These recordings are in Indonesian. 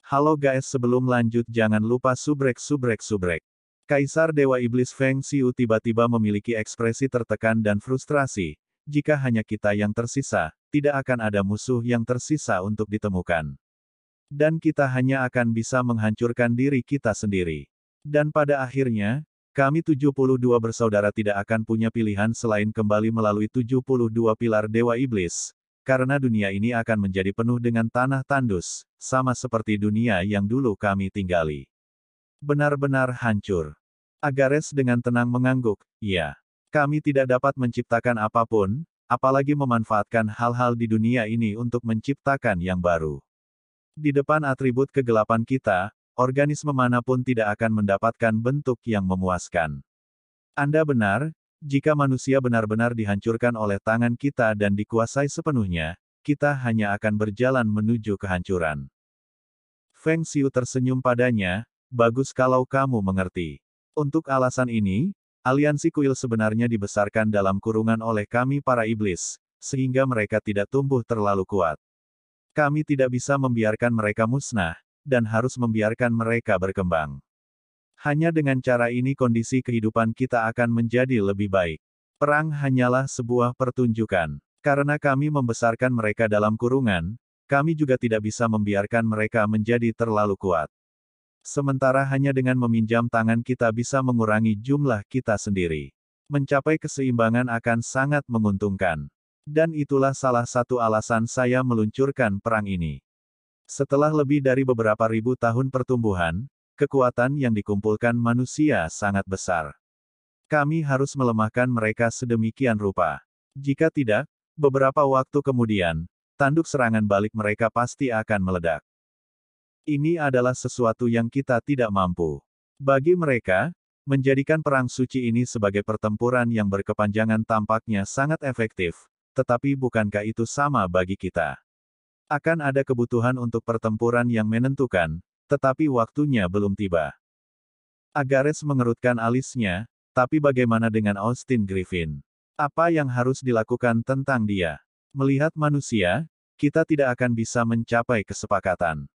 Halo guys, sebelum lanjut jangan lupa subrek. Kaisar Dewa Iblis Feng Xiu tiba-tiba memiliki ekspresi tertekan dan frustrasi. Jika hanya kita yang tersisa, tidak akan ada musuh yang tersisa untuk ditemukan. Dan kita hanya akan bisa menghancurkan diri kita sendiri. Dan pada akhirnya, kami 72 bersaudara tidak akan punya pilihan selain kembali melalui 72 pilar Dewa Iblis. Karena dunia ini akan menjadi penuh dengan tanah tandus, sama seperti dunia yang dulu kami tinggali. Benar-benar hancur. Agares dengan tenang mengangguk, ya. Kami tidak dapat menciptakan apapun, apalagi memanfaatkan hal-hal di dunia ini untuk menciptakan yang baru. Di depan atribut kegelapan kita, organisme manapun tidak akan mendapatkan bentuk yang memuaskan. Anda benar, jika manusia benar-benar dihancurkan oleh tangan kita dan dikuasai sepenuhnya, kita hanya akan berjalan menuju kehancuran. Feng Xiu tersenyum padanya, bagus kalau kamu mengerti. Untuk alasan ini, aliansi kuil sebenarnya dibesarkan dalam kurungan oleh kami para iblis, sehingga mereka tidak tumbuh terlalu kuat. Kami tidak bisa membiarkan mereka musnah, dan harus membiarkan mereka berkembang. Hanya dengan cara ini kondisi kehidupan kita akan menjadi lebih baik. Perang hanyalah sebuah pertunjukan. Karena kami membesarkan mereka dalam kurungan, kami juga tidak bisa membiarkan mereka menjadi terlalu kuat. Sementara hanya dengan meminjam tangan kita bisa mengurangi jumlah kita sendiri. Mencapai keseimbangan akan sangat menguntungkan. Dan itulah salah satu alasan saya meluncurkan perang ini. Setelah lebih dari beberapa ribu tahun pertumbuhan, kekuatan yang dikumpulkan manusia sangat besar. Kami harus melemahkan mereka sedemikian rupa. Jika tidak, beberapa waktu kemudian, tanduk serangan balik mereka pasti akan meledak. Ini adalah sesuatu yang kita tidak mampu. Bagi mereka, menjadikan perang suci ini sebagai pertempuran yang berkepanjangan tampaknya sangat efektif, tetapi bukankah itu sama bagi kita? Akan ada kebutuhan untuk pertempuran yang menentukan, tetapi waktunya belum tiba. Agares mengerutkan alisnya, tapi bagaimana dengan Austin Griffin? Apa yang harus dilakukan tentang dia? Melihat manusia, kita tidak akan bisa mencapai kesepakatan.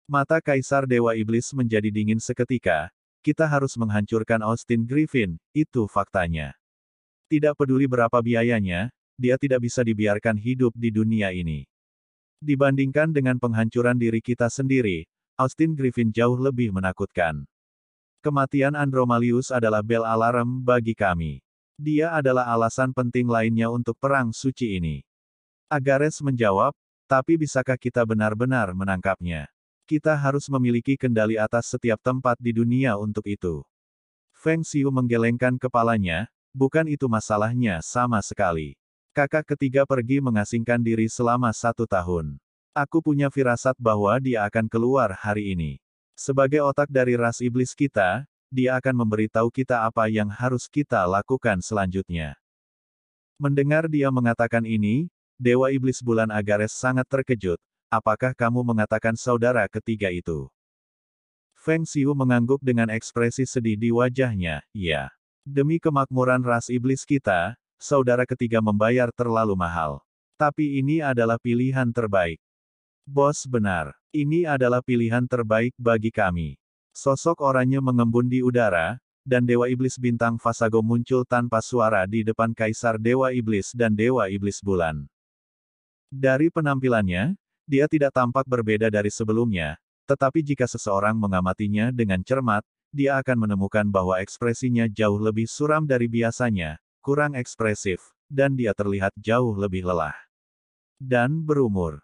Mata Kaisar Dewa Iblis menjadi dingin seketika, kita harus menghancurkan Austin Griffin, itu faktanya. Tidak peduli berapa biayanya, dia tidak bisa dibiarkan hidup di dunia ini. Dibandingkan dengan penghancuran diri kita sendiri, Austin Griffin jauh lebih menakutkan. Kematian Andromalius adalah bel alarm bagi kami. Dia adalah alasan penting lainnya untuk perang suci ini. Agares menjawab, tapi bisakah kita benar-benar menangkapnya? Kita harus memiliki kendali atas setiap tempat di dunia untuk itu. Feng Xiu menggelengkan kepalanya, bukan itu masalahnya sama sekali. Kakak ketiga pergi mengasingkan diri selama 1 tahun. Aku punya firasat bahwa dia akan keluar hari ini. Sebagai otak dari ras iblis kita, dia akan memberitahu kita apa yang harus kita lakukan selanjutnya. Mendengar dia mengatakan ini, Dewa Iblis Bulan Agares sangat terkejut. Apakah kamu mengatakan saudara ketiga itu? Feng Xiu mengangguk dengan ekspresi sedih di wajahnya, ya. Demi kemakmuran ras iblis kita, saudara ketiga membayar terlalu mahal. Tapi ini adalah pilihan terbaik. Bos benar. Ini adalah pilihan terbaik bagi kami. Sosok oranye mengembun di udara, dan Dewa Iblis Bintang Fasago muncul tanpa suara di depan Kaisar Dewa Iblis dan Dewa Iblis Bulan. Dari penampilannya, dia tidak tampak berbeda dari sebelumnya, tetapi jika seseorang mengamatinya dengan cermat, dia akan menemukan bahwa ekspresinya jauh lebih suram dari biasanya, kurang ekspresif, dan dia terlihat jauh lebih lelah. Dan berumur.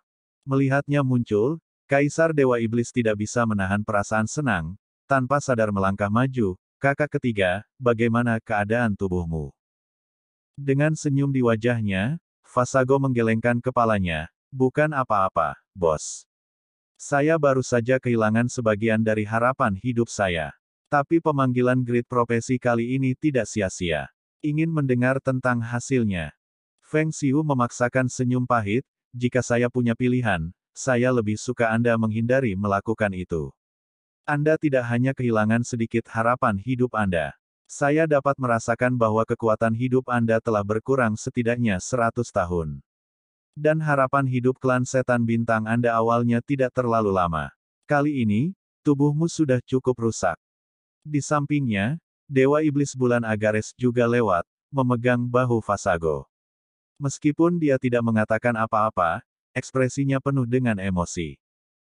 Melihatnya muncul, Kaisar Dewa Iblis tidak bisa menahan perasaan senang, tanpa sadar melangkah maju. Kakak ketiga, bagaimana keadaan tubuhmu? Dengan senyum di wajahnya, Fasago menggelengkan kepalanya. Bukan apa-apa, bos. Saya baru saja kehilangan sebagian dari harapan hidup saya. Tapi pemanggilan grid profesi kali ini tidak sia-sia. Ingin mendengar tentang hasilnya. Feng Xiu memaksakan senyum pahit, jika saya punya pilihan, saya lebih suka Anda menghindari melakukan itu. Anda tidak hanya kehilangan sedikit harapan hidup Anda. Saya dapat merasakan bahwa kekuatan hidup Anda telah berkurang setidaknya 100 tahun. Dan harapan hidup klan setan bintang Anda awalnya tidak terlalu lama. Kali ini, tubuhmu sudah cukup rusak. Di sampingnya, Dewa Iblis Bulan Agares juga lewat, memegang bahu Vasago. Meskipun dia tidak mengatakan apa-apa, ekspresinya penuh dengan emosi.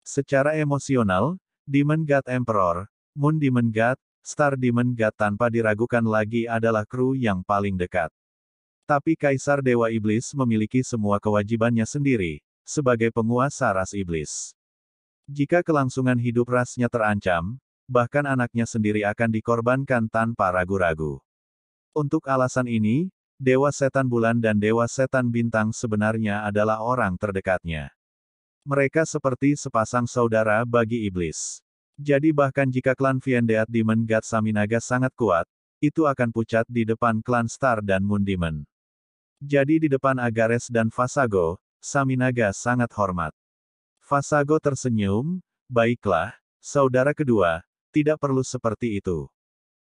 Secara emosional, Demon God Emperor, Moon Demon God, Star Demon God tanpa diragukan lagi adalah kru yang paling dekat. Tapi Kaisar Dewa Iblis memiliki semua kewajibannya sendiri, sebagai penguasa ras iblis. Jika kelangsungan hidup rasnya terancam, bahkan anaknya sendiri akan dikorbankan tanpa ragu-ragu. Untuk alasan ini, Dewa Setan Bulan dan Dewa Setan Bintang sebenarnya adalah orang terdekatnya. Mereka seperti sepasang saudara bagi iblis. Jadi bahkan jika klan Fiendeat Demon God Saminaga sangat kuat, itu akan pucat di depan klan Star dan Moon Demon. Jadi di depan Agares dan Vasago, Saminaga sangat hormat. Vasago tersenyum, baiklah, saudara kedua, tidak perlu seperti itu.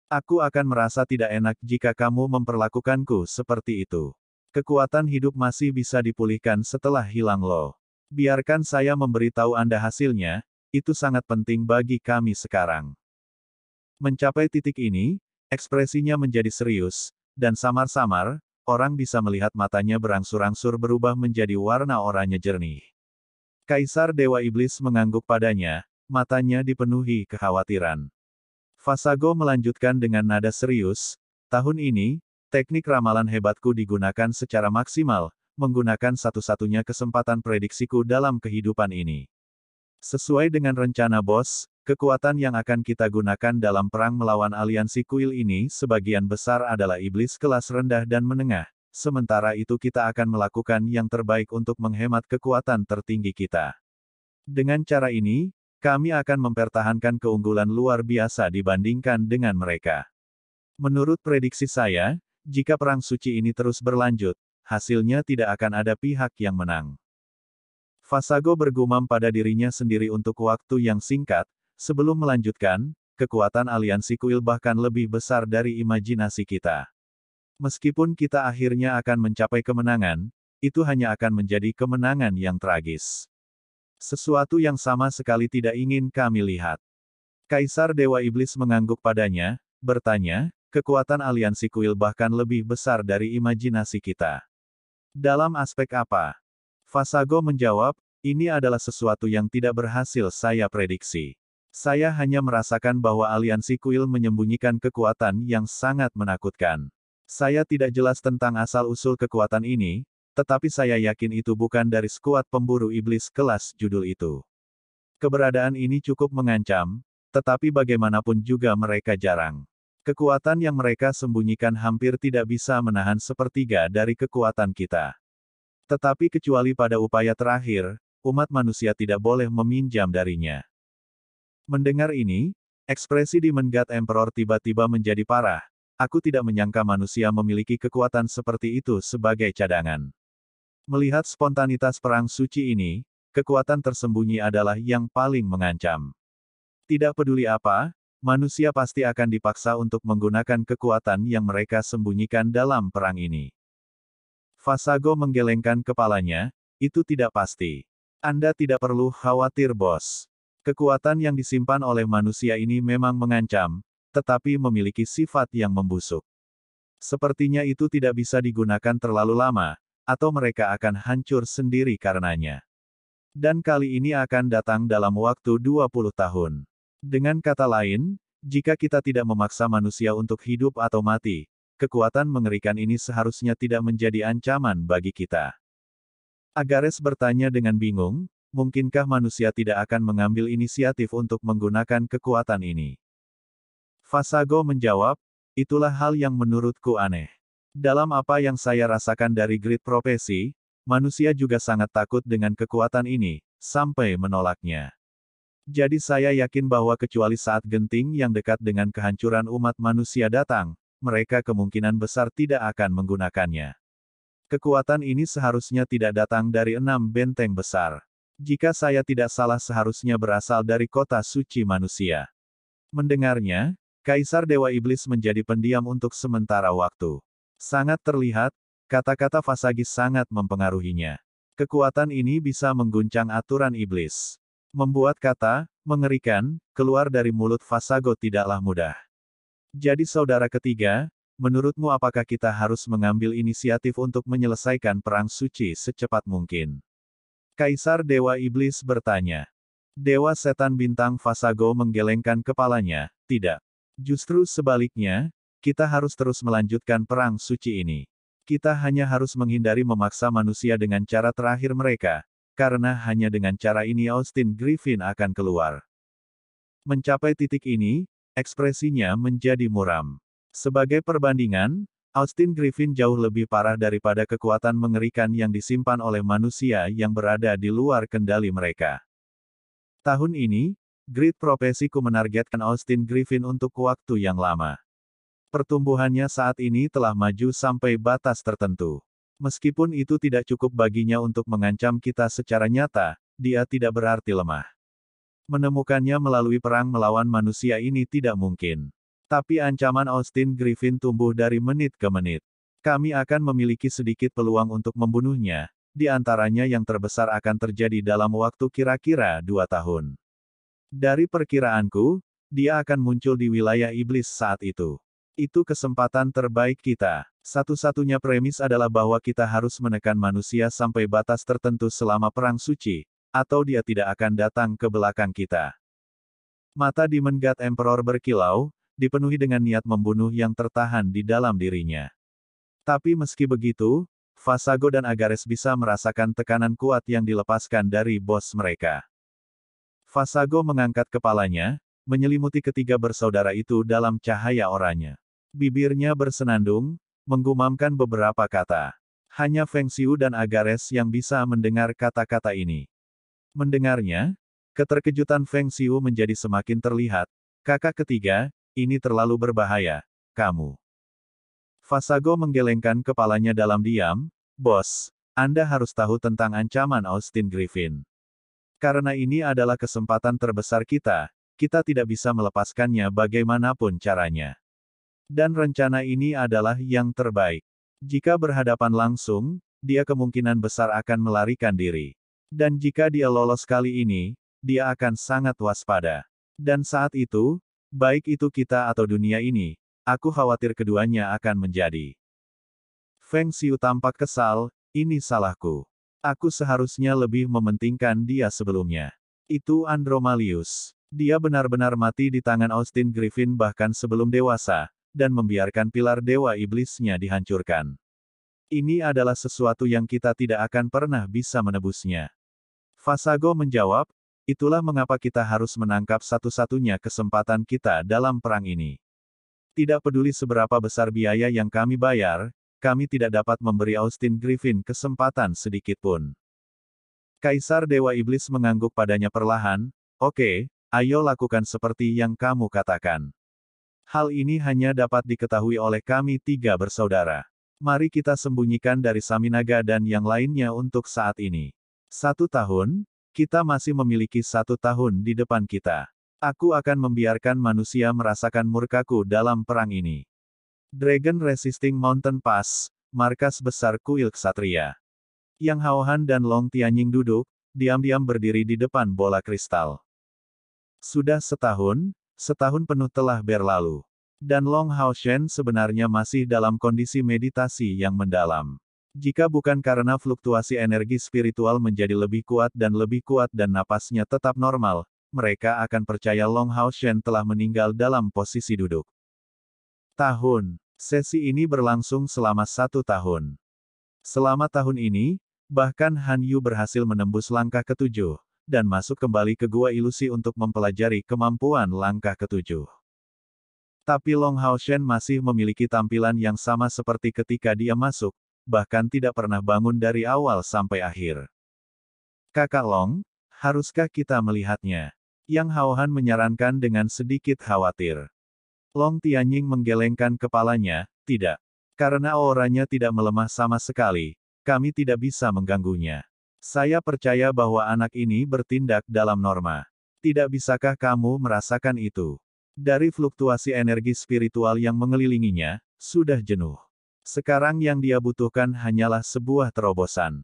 Aku akan merasa tidak enak jika kamu memperlakukanku seperti itu. Kekuatan hidup masih bisa dipulihkan setelah hilang loh. Biarkan saya memberitahu Anda hasilnya, itu sangat penting bagi kami sekarang. Mencapai titik ini, ekspresinya menjadi serius, dan samar-samar, orang bisa melihat matanya berangsur-angsur berubah menjadi warna oranye jernih. Kaisar Dewa Iblis mengangguk padanya, matanya dipenuhi kekhawatiran. Vasago melanjutkan dengan nada serius, tahun ini, teknik ramalan hebatku digunakan secara maksimal, menggunakan satu-satunya kesempatan prediksiku dalam kehidupan ini. Sesuai dengan rencana bos, kekuatan yang akan kita gunakan dalam perang melawan aliansi kuil ini sebagian besar adalah iblis kelas rendah dan menengah, sementara itu kita akan melakukan yang terbaik untuk menghemat kekuatan tertinggi kita. Dengan cara ini, kami akan mempertahankan keunggulan luar biasa dibandingkan dengan mereka. Menurut prediksi saya, jika perang suci ini terus berlanjut, hasilnya tidak akan ada pihak yang menang. Vasago bergumam pada dirinya sendiri untuk waktu yang singkat, sebelum melanjutkan, kekuatan aliansi kuil bahkan lebih besar dari imajinasi kita. Meskipun kita akhirnya akan mencapai kemenangan, itu hanya akan menjadi kemenangan yang tragis. Sesuatu yang sama sekali tidak ingin kami lihat. Kaisar Dewa Iblis mengangguk padanya, bertanya, kekuatan aliansi kuil bahkan lebih besar dari imajinasi kita. Dalam aspek apa? Vasago menjawab, ini adalah sesuatu yang tidak berhasil saya prediksi. Saya hanya merasakan bahwa aliansi kuil menyembunyikan kekuatan yang sangat menakutkan. Saya tidak jelas tentang asal-usul kekuatan ini, tetapi saya yakin itu bukan dari skuad pemburu iblis kelas judul itu. Keberadaan ini cukup mengancam, tetapi bagaimanapun juga mereka jarang. Kekuatan yang mereka sembunyikan hampir tidak bisa menahan sepertiga dari kekuatan kita. Tetapi kecuali pada upaya terakhir, umat manusia tidak boleh meminjam darinya. Mendengar ini, ekspresi Demon God Emperor tiba-tiba menjadi parah. Aku tidak menyangka manusia memiliki kekuatan seperti itu sebagai cadangan. Melihat spontanitas perang suci ini, kekuatan tersembunyi adalah yang paling mengancam. Tidak peduli apa, manusia pasti akan dipaksa untuk menggunakan kekuatan yang mereka sembunyikan dalam perang ini. Vasago menggelengkan kepalanya, itu tidak pasti. Anda tidak perlu khawatir bos. Kekuatan yang disimpan oleh manusia ini memang mengancam, tetapi memiliki sifat yang membusuk. Sepertinya itu tidak bisa digunakan terlalu lama, atau mereka akan hancur sendiri karenanya. Dan kali ini akan datang dalam waktu 20 tahun. Dengan kata lain, jika kita tidak memaksa manusia untuk hidup atau mati, kekuatan mengerikan ini seharusnya tidak menjadi ancaman bagi kita. Agares bertanya dengan bingung, mungkinkah manusia tidak akan mengambil inisiatif untuk menggunakan kekuatan ini? Vasago menjawab, itulah hal yang menurutku aneh. Dalam apa yang saya rasakan dari grid profesi, manusia juga sangat takut dengan kekuatan ini, sampai menolaknya. Jadi saya yakin bahwa kecuali saat genting yang dekat dengan kehancuran umat manusia datang, mereka kemungkinan besar tidak akan menggunakannya. Kekuatan ini seharusnya tidak datang dari 6 benteng besar. Jika saya tidak salah seharusnya berasal dari kota suci manusia. Mendengarnya, Kaisar Dewa Iblis menjadi pendiam untuk sementara waktu. Sangat terlihat, kata-kata Vasagis sangat mempengaruhinya. Kekuatan ini bisa mengguncang aturan iblis. Membuat kata, Mengerikan, keluar dari mulut Fasago tidaklah mudah. Jadi saudara ketiga, menurutmu apakah kita harus mengambil inisiatif untuk menyelesaikan perang suci secepat mungkin? Kaisar Dewa Iblis bertanya. Dewa Setan Bintang Fasago menggelengkan kepalanya, tidak. Justru sebaliknya, kita harus terus melanjutkan perang suci ini. Kita hanya harus menghindari memaksa manusia dengan cara terakhir mereka, karena hanya dengan cara ini Austin Griffin akan keluar. Mencapai titik ini, ekspresinya menjadi muram. Sebagai perbandingan, Austin Griffin jauh lebih parah daripada kekuatan mengerikan yang disimpan oleh manusia yang berada di luar kendali mereka. Tahun ini, Grid Profesiku menargetkan Austin Griffin untuk waktu yang lama. Pertumbuhannya saat ini telah maju sampai batas tertentu. Meskipun itu tidak cukup baginya untuk mengancam kita secara nyata, dia tidak berarti lemah. Menemukannya melalui perang melawan manusia ini tidak mungkin. Tapi ancaman Austin Griffin tumbuh dari menit ke menit. Kami akan memiliki sedikit peluang untuk membunuhnya, di antaranya yang terbesar akan terjadi dalam waktu kira-kira 2 tahun. Dari perkiraanku, dia akan muncul di wilayah iblis saat itu. Itu kesempatan terbaik kita. Satu-satunya premis adalah bahwa kita harus menekan manusia sampai batas tertentu selama perang suci, atau dia tidak akan datang ke belakang kita. Mata Demon God Emperor berkilau, dipenuhi dengan niat membunuh yang tertahan di dalam dirinya. Tapi meski begitu, Fasago dan Agares bisa merasakan tekanan kuat yang dilepaskan dari bos mereka. Fasago mengangkat kepalanya, menyelimuti ketiga bersaudara itu dalam cahaya oranye. Bibirnya bersenandung, menggumamkan beberapa kata. Hanya Feng Xiu dan Agares yang bisa mendengar kata-kata ini. Mendengarnya, keterkejutan Feng Xiu menjadi semakin terlihat. Kakak ketiga, ini terlalu berbahaya, kamu. Fasago menggelengkan kepalanya dalam diam. Bos, Anda harus tahu tentang ancaman Austin Griffin. Karena ini adalah kesempatan terbesar kita tidak bisa melepaskannya bagaimanapun caranya. Dan rencana ini adalah yang terbaik. Jika berhadapan langsung, dia kemungkinan besar akan melarikan diri. Dan jika dia lolos kali ini, dia akan sangat waspada. Dan saat itu, baik itu kita atau dunia ini, aku khawatir keduanya akan menjadi. Feng Xiu tampak kesal, ini salahku. Aku seharusnya lebih mementingkan dia sebelumnya. Itu Andromalius. Dia benar-benar mati di tangan Austin Griffin bahkan sebelum dewasa, dan membiarkan pilar dewa iblisnya dihancurkan. Ini adalah sesuatu yang kita tidak akan pernah bisa menebusnya. Fasago menjawab, itulah mengapa kita harus menangkap satu-satunya kesempatan kita dalam perang ini. Tidak peduli seberapa besar biaya yang kami bayar, kami tidak dapat memberi Austin Griffin kesempatan sedikit pun. Kaisar Dewa Iblis mengangguk padanya perlahan, oke, ayo lakukan seperti yang kamu katakan. Hal ini hanya dapat diketahui oleh kami tiga bersaudara. Mari kita sembunyikan dari Saminaga dan yang lainnya untuk saat ini. 1 tahun, kita masih memiliki 1 tahun di depan kita. Aku akan membiarkan manusia merasakan murkaku dalam perang ini. Dragon Resisting Mountain Pass, markas besar kuil ksatria. Yang Haohan dan Long Tianying duduk, diam-diam berdiri di depan bola kristal. Sudah setahun penuh telah berlalu. Dan Long Haoshen sebenarnya masih dalam kondisi meditasi yang mendalam. Jika bukan karena fluktuasi energi spiritual menjadi lebih kuat dan napasnya tetap normal, mereka akan percaya Long Haoshen telah meninggal dalam posisi duduk. Tahun. Sesi ini berlangsung selama 1 tahun. Selama tahun ini, bahkan Han Yu berhasil menembus langkah ke-7, dan masuk kembali ke Gua Ilusi untuk mempelajari kemampuan langkah ke-7. Tapi Long Haoshen masih memiliki tampilan yang sama seperti ketika dia masuk, bahkan tidak pernah bangun dari awal sampai akhir. Kakak Long, haruskah kita melihatnya? Yang Haohan menyarankan dengan sedikit khawatir. Long Tianying menggelengkan kepalanya, tidak. Karena auranya tidak melemah sama sekali, kami tidak bisa mengganggunya. Saya percaya bahwa anak ini bertindak dalam norma. Tidak bisakah kamu merasakan itu? Dari fluktuasi energi spiritual yang mengelilinginya, sudah jenuh. Sekarang yang dia butuhkan hanyalah sebuah terobosan.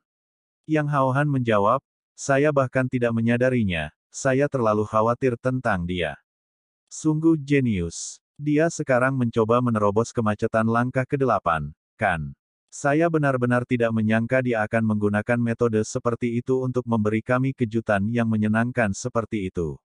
Yang Haohan menjawab, saya bahkan tidak menyadarinya, saya terlalu khawatir tentang dia. Sungguh jenius. Dia sekarang mencoba menerobos kemacetan langkah ke-8, kan? Saya benar-benar tidak menyangka dia akan menggunakan metode seperti itu untuk memberi kami kejutan yang menyenangkan seperti itu.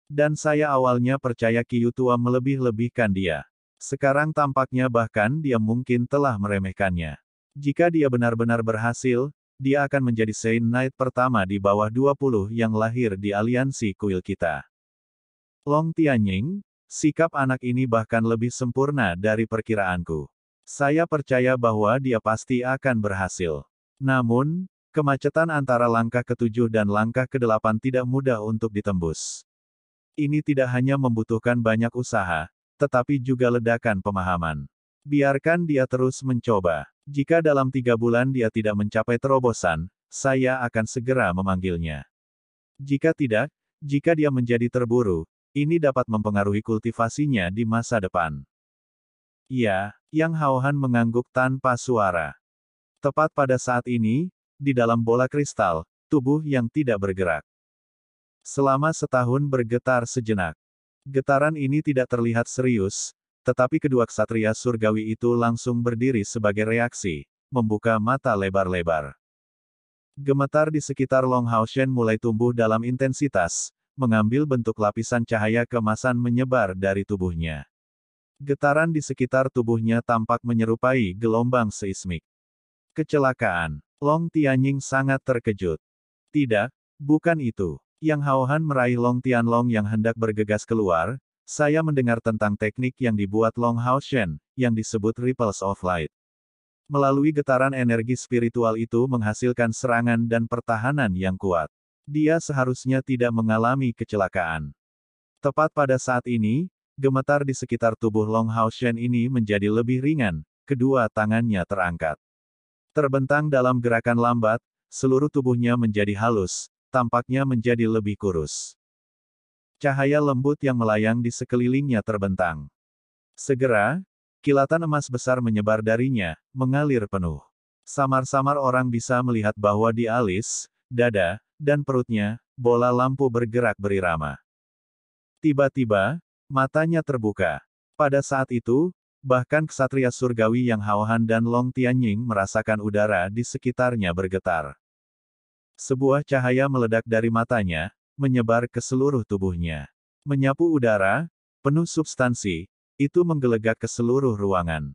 Dan saya awalnya percaya Kyutua melebih-lebihkan dia. Sekarang tampaknya bahkan dia mungkin telah meremehkannya. Jika dia benar-benar berhasil, dia akan menjadi Saint Knight pertama di bawah 20 yang lahir di aliansi kuil kita. Long Tianying, sikap anak ini bahkan lebih sempurna dari perkiraanku. Saya percaya bahwa dia pasti akan berhasil. Namun, kemacetan antara langkah ke-7 dan langkah ke-8 tidak mudah untuk ditembus. Ini tidak hanya membutuhkan banyak usaha, tetapi juga ledakan pemahaman. Biarkan dia terus mencoba. Jika dalam 3 bulan dia tidak mencapai terobosan, saya akan segera memanggilnya. Jika tidak, jika dia menjadi terburu, ini dapat mempengaruhi kultivasinya di masa depan. Ya, Yang Haohan mengangguk tanpa suara. Tepat pada saat ini, di dalam bola kristal, tubuh yang tidak bergerak. Selama setahun bergetar sejenak. Getaran ini tidak terlihat serius, tetapi kedua ksatria surgawi itu langsung berdiri sebagai reaksi, membuka mata lebar-lebar. Gemetar di sekitar Long Haoshen mulai tumbuh dalam intensitas, mengambil bentuk lapisan cahaya kemasan menyebar dari tubuhnya. Getaran di sekitar tubuhnya tampak menyerupai gelombang seismik. Kecelakaan. Long Tianying sangat terkejut. Tidak, bukan itu. Yang Haohan meraih Long Tianlong yang hendak bergegas keluar. Saya mendengar tentang teknik yang dibuat Long Haoshen, yang disebut Ripples of Light. Melalui getaran energi spiritual itu menghasilkan serangan dan pertahanan yang kuat. Dia seharusnya tidak mengalami kecelakaan. Tepat pada saat ini, gemetar di sekitar tubuh Long Haoshen ini menjadi lebih ringan, kedua tangannya terangkat. Terbentang dalam gerakan lambat, seluruh tubuhnya menjadi halus, tampaknya menjadi lebih kurus. Cahaya lembut yang melayang di sekelilingnya terbentang. Segera, kilatan emas besar menyebar darinya, mengalir penuh. Samar-samar orang bisa melihat bahwa di alis, dada, dan perutnya, bola lampu bergerak berirama. Tiba-tiba, matanya terbuka. Pada saat itu, bahkan ksatria surgawi Yang Haohan dan Long Tianying merasakan udara di sekitarnya bergetar. Sebuah cahaya meledak dari matanya, menyebar ke seluruh tubuhnya. Menyapu udara, penuh substansi, itu menggelegak ke seluruh ruangan.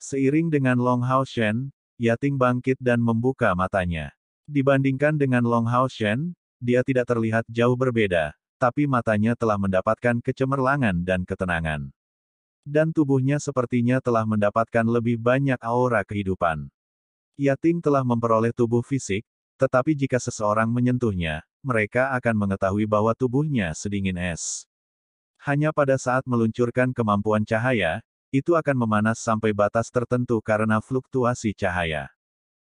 Seiring dengan Long Haoshen, Yating bangkit dan membuka matanya. Dibandingkan dengan Long Haoshen, dia tidak terlihat jauh berbeda, tapi matanya telah mendapatkan kecemerlangan dan ketenangan. Dan tubuhnya sepertinya telah mendapatkan lebih banyak aura kehidupan. Yating telah memperoleh tubuh fisik, tetapi jika seseorang menyentuhnya, mereka akan mengetahui bahwa tubuhnya sedingin es. Hanya pada saat meluncurkan kemampuan cahaya, itu akan memanas sampai batas tertentu karena fluktuasi cahaya.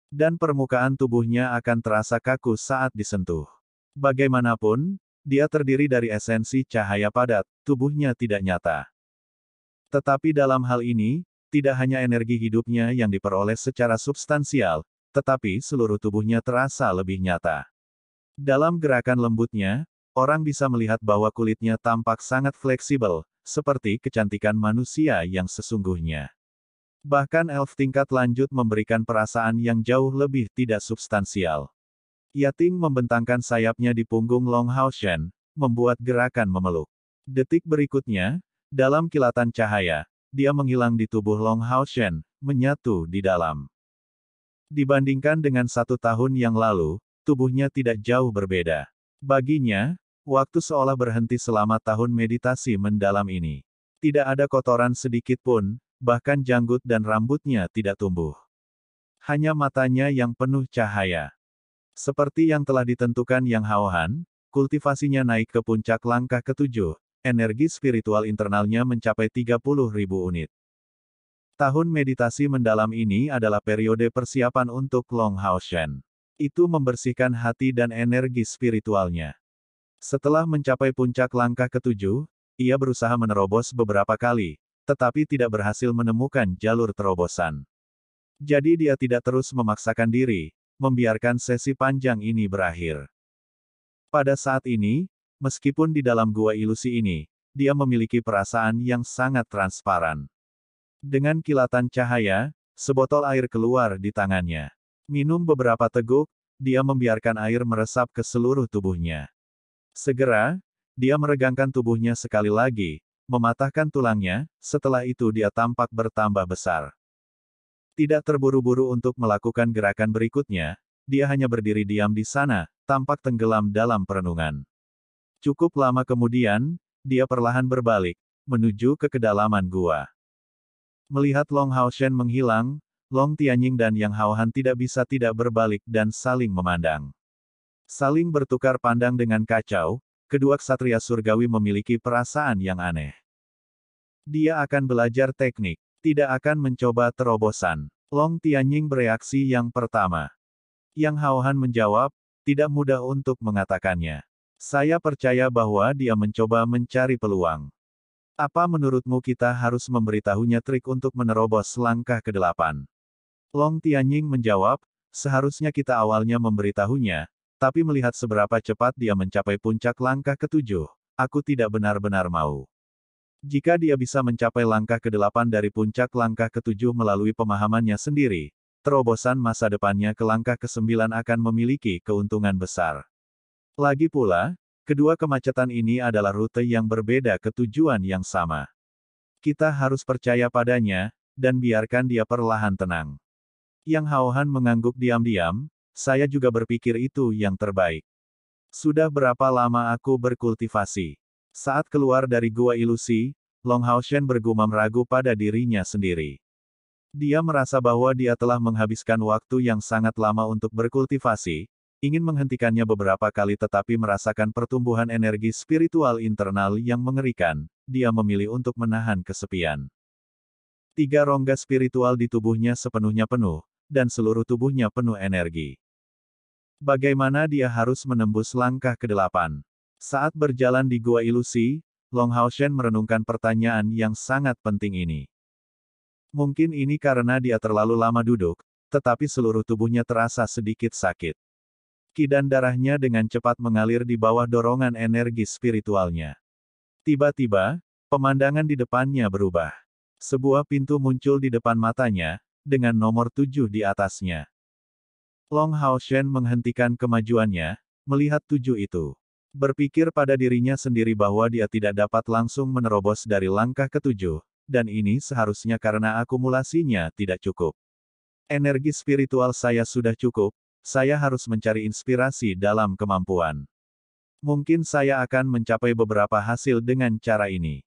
Dan permukaan tubuhnya akan terasa kaku saat disentuh. Bagaimanapun, dia terdiri dari esensi cahaya padat, tubuhnya tidak nyata. Tetapi dalam hal ini, tidak hanya energi hidupnya yang diperoleh secara substansial, tetapi seluruh tubuhnya terasa lebih nyata. Dalam gerakan lembutnya, orang bisa melihat bahwa kulitnya tampak sangat fleksibel, seperti kecantikan manusia yang sesungguhnya. Bahkan elf tingkat lanjut memberikan perasaan yang jauh lebih tidak substansial. Yating membentangkan sayapnya di punggung Long Haoshen, membuat gerakan memeluk. Detik berikutnya, dalam kilatan cahaya, dia menghilang di tubuh Long Haoshen, menyatu di dalam. Dibandingkan dengan 1 tahun yang lalu, tubuhnya tidak jauh berbeda. Baginya, waktu seolah berhenti selama tahun meditasi mendalam ini. Tidak ada kotoran sedikit pun, bahkan janggut dan rambutnya tidak tumbuh. Hanya matanya yang penuh cahaya. Seperti yang telah ditentukan Yang Haohan, kultivasinya naik ke puncak langkah ke-7, energi spiritual internalnya mencapai 30.000 unit. Tahun meditasi mendalam ini adalah periode persiapan untuk Long Haoshen. Itu membersihkan hati dan energi spiritualnya. Setelah mencapai puncak langkah ke-7, ia berusaha menerobos beberapa kali, tetapi tidak berhasil menemukan jalur terobosan. Jadi dia tidak terus memaksakan diri, membiarkan sesi panjang ini berakhir. Pada saat ini, Meskipun di dalam gua ilusi ini, dia memiliki perasaan yang sangat transparan. Dengan kilatan cahaya, sebotol air keluar di tangannya. Minum beberapa teguk, dia membiarkan air meresap ke seluruh tubuhnya. Segera, dia meregangkan tubuhnya sekali lagi, mematahkan tulangnya, setelah itu dia tampak bertambah besar. Tidak terburu-buru untuk melakukan gerakan berikutnya, dia hanya berdiri diam di sana, tampak tenggelam dalam perenungan. Cukup lama kemudian, dia perlahan berbalik, menuju ke kedalaman gua. Melihat Long Haoshen menghilang, Long Tianying dan Yang Haohan tidak bisa tidak berbalik dan saling memandang. Saling bertukar pandang dengan kacau, kedua ksatria surgawi memiliki perasaan yang aneh. Dia akan belajar teknik, tidak akan mencoba terobosan. Long Tianying bereaksi yang pertama. Yang Haohan menjawab, tidak mudah untuk mengatakannya. Saya percaya bahwa dia mencoba mencari peluang. Apa menurutmu kita harus memberitahunya trik untuk menerobos langkah ke-8? Long Tianying menjawab, seharusnya kita awalnya memberitahunya, tapi melihat seberapa cepat dia mencapai puncak langkah ke-7, aku tidak benar-benar mau. Jika dia bisa mencapai langkah ke-8 dari puncak langkah ke-7 melalui pemahamannya sendiri, terobosan masa depannya ke langkah ke-9 akan memiliki keuntungan besar. Lagi pula, kedua kemacetan ini adalah rute yang berbeda ke tujuan yang sama. Kita harus percaya padanya, dan biarkan dia perlahan tenang. Yang Haohan mengangguk diam-diam, saya juga berpikir itu yang terbaik. Sudah berapa lama aku berkultivasi? Saat keluar dari gua ilusi, Long Haoshen bergumam ragu pada dirinya sendiri. Dia merasa bahwa dia telah menghabiskan waktu yang sangat lama untuk berkultivasi, ingin menghentikannya beberapa kali tetapi merasakan pertumbuhan energi spiritual internal yang mengerikan, dia memilih untuk menahan kesepian. 3 rongga spiritual di tubuhnya sepenuhnya penuh, dan seluruh tubuhnya penuh energi. Bagaimana dia harus menembus langkah ke-8? Saat berjalan di gua ilusi, Long Haoshen merenungkan pertanyaan yang sangat penting ini. Mungkin ini karena dia terlalu lama duduk, tetapi seluruh tubuhnya terasa sedikit sakit. Ki dan darahnya dengan cepat mengalir di bawah dorongan energi spiritualnya. Tiba-tiba, pemandangan di depannya berubah. Sebuah pintu muncul di depan matanya, dengan nomor 7 di atasnya. Long Haoshen menghentikan kemajuannya, melihat 7 itu. Berpikir pada dirinya sendiri bahwa dia tidak dapat langsung menerobos dari langkah ke-7, dan ini seharusnya karena akumulasinya tidak cukup. Energi spiritual saya sudah cukup, saya harus mencari inspirasi dalam kemampuan. Mungkin saya akan mencapai beberapa hasil dengan cara ini.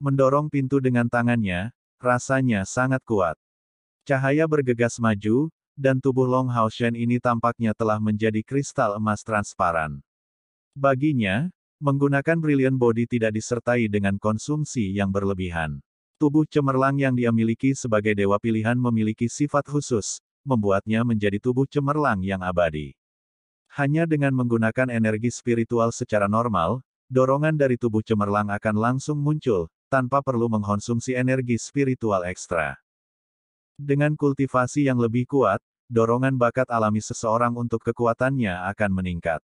Mendorong pintu dengan tangannya, rasanya sangat kuat. Cahaya bergegas maju, dan tubuh Long Haoshen ini tampaknya telah menjadi kristal emas transparan. Baginya, menggunakan Brilliant Body tidak disertai dengan konsumsi yang berlebihan. Tubuh cemerlang yang dia miliki sebagai dewa pilihan memiliki sifat khusus, membuatnya menjadi tubuh cemerlang yang abadi. Hanya dengan menggunakan energi spiritual secara normal, dorongan dari tubuh cemerlang akan langsung muncul, tanpa perlu mengkonsumsi energi spiritual ekstra. Dengan kultivasi yang lebih kuat, dorongan bakat alami seseorang untuk kekuatannya akan meningkat.